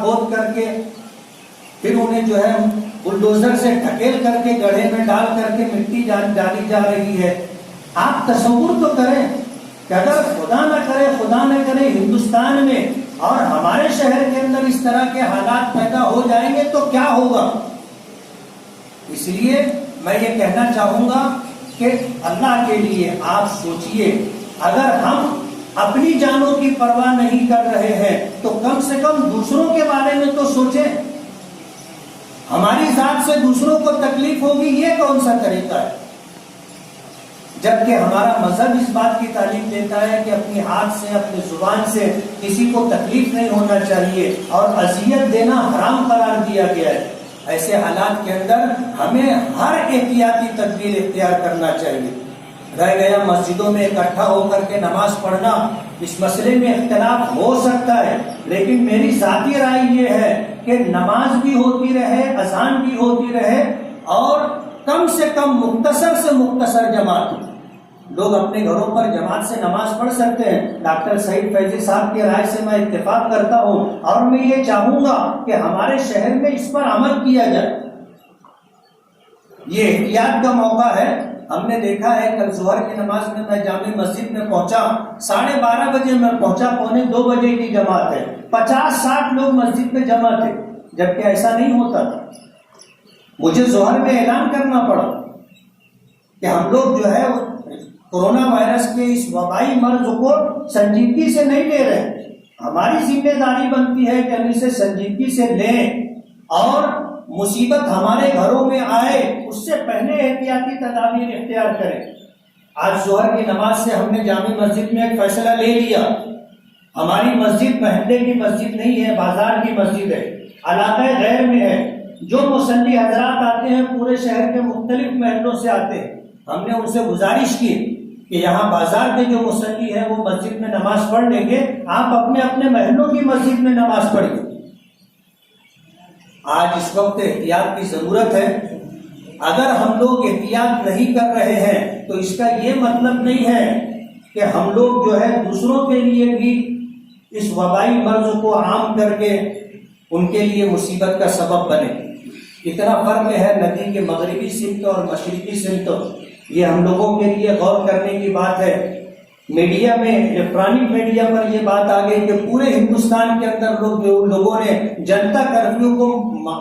کھود کر کے پھر انہیں جو ہے بلڈوزر سے ڈھکیل کر کے گڑھے میں ڈال کر کے مٹی ڈالی جا رہی ہے. آپ تصور تو کریں کہ اگر خدا نہ کرے ہندوستان میں اور ہمارے شہر کے اندر اس طرح کے حالات پیدا ہو جائیں گے تو کیا ہوگا. اس لیے میں یہ کہنا چاہوں گا کہ اللہ کے لیے آپ سوچئے, اگر ہم اپنی جانوں کی پرواہ نہیں کر رہے ہیں تو کم سے کم دوسروں کے بارے میں تو سوچیں. ہماری ذات سے دوسروں کو تکلیف ہوگی, یہ کون سا طریقہ ہے؟ جبکہ ہمارا مذہب اس بات کی تعلیم دیتا ہے کہ اپنی ہاتھ سے اپنی زبان سے کسی کو تکلیف نہیں ہونا چاہیے اور اذیت دینا حرام قرار دیا گیا ہے. ایسے حالات کے اندر ہمیں ہر احتیاطی تدبیر اختیار کرنا چاہیے. رہ گیا مسجدوں میں اکٹھا ہو کر کے نماز پڑھنا, اس مسئلے میں اختلاف ہو سکتا ہے, لیکن میری ذاتی رائے یہ ہے کہ نماز بھی ہوتی رہے, اذان بھی ہوتی رہے, اور کم سے کم مختصر سے مختصر جماعت. لوگ اپنے گھروں پر جماعت سے نماز پڑھ سکتے ہیں. ڈاکٹر سعید فیضی صاحب کی رائے سے میں اتفاق کرتا ہوں, اور میں یہ چاہوں گا کہ ہمارے شہر میں اس پر عمل کیا جائے. یہ احتیاط کا موقع ہے. ہم نے دیکھا ہے کل ظہر کی نماز میں میں جامع مسجد میں پہنچا, 12:30 بجے میں پہنچا, 1:45 بجے کی جماعت ہے, 50-60 لوگ مسجد میں جمع تھے, جبکہ ایسا نہیں ہوتا تھا. مجھے ظہر میں اعلان کرنا پڑا کہ ہم لوگ جو ہے کورونا وائرس کے اس وبائی مرض کو سنجیدگی سے نہیں لے رہے. ہماری ذمہ داری بنتی ہے کہ ہم اسے سنجیدگی سے لیں, اور مصیبت ہمارے گھروں میں آئے اس سے پہلے احتیاطی تدابیر اختیار کریں. آج ظہر کی نماز سے ہم نے جامع مسجد میں ایک فیصلہ لے لیا. ہماری مسجد محلے کی مسجد نہیں ہے, بازار کی مسجد ہے, علاقہ غیر میں ہے. جو مصلی حضرات آتے ہیں پورے شہر کے مختلف محلوں سے آتے ہیں. ہم نے ان سے گزارش کی کہ یہاں بازار کے جو مصلی ہیں وہ مسجد میں نماز پڑھ لیں گے, آپ اپنے اپنے محلوں کی مسجد میں نماز پڑھیں. آج اس وقت احتیاط کی ضرورت ہے. اگر ہم لوگ احتیاط نہیں کر رہے ہیں تو اس کا یہ مطلب نہیں ہے کہ ہم لوگ جو ہے دوسروں کے لیے بھی اس وبائی مرض کو عام کر کے ان کے لیے مصیبت کا سبب بنے. اتنا فرق ہے ندی کے مغربی سمت اور مشرقی سمت. یہ ہم لوگوں کے لیے غور کرنے کی بات ہے. میڈیا میں, الیکٹرانک میڈیا پر یہ بات آ گئی کہ پورے ہندوستان کے اندر لوگوں نے جنتا کرفیو کو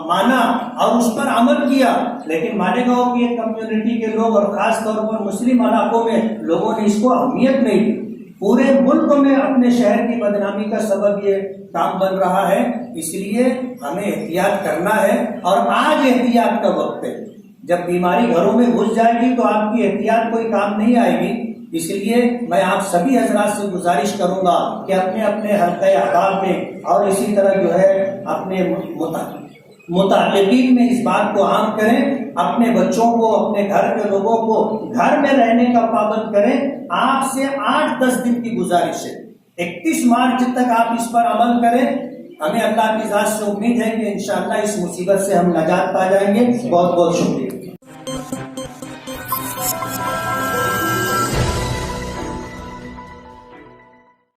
مانا اور اس پر عمل کیا, لیکن مالیگاؤں کی ایک کمیونٹی کے لوگ اور خاص طور پر مسلم علاقوں میں لوگوں نے اس کو اہمیت نہیں دی. پورے ملک میں اپنے شہر کی بدنامی کا سبب یہ کام بن رہا ہے. اس لیے ہمیں احتیاط کرنا ہے, اور آج احتیاط کا وقت ہے. جب بیماری گھروں میں گھس جائے گی تو آپ کی احتیاط کوئی کام نہیں آئے گی. اس لیے میں آپ سبھی حضرات سے گزارش کروں گا کہ اپنے اپنے حلقۂ احباب میں اور اسی طرح جو ہے اپنے متعلقین میں اس بات کو عام کریں. اپنے بچوں کو, اپنے گھر کے لوگوں کو گھر میں رہنے کا پابند کریں. آپ سے 8-10 دن کی گزارش ہے, 31 مارچ تک آپ اس پر عمل کریں. ہمیں اللہ کی ذات سے امید ہے کہ انشاءاللہ اس مصیبت سے ہم نجات پا جائیں گے. بہت بہت شکریہ.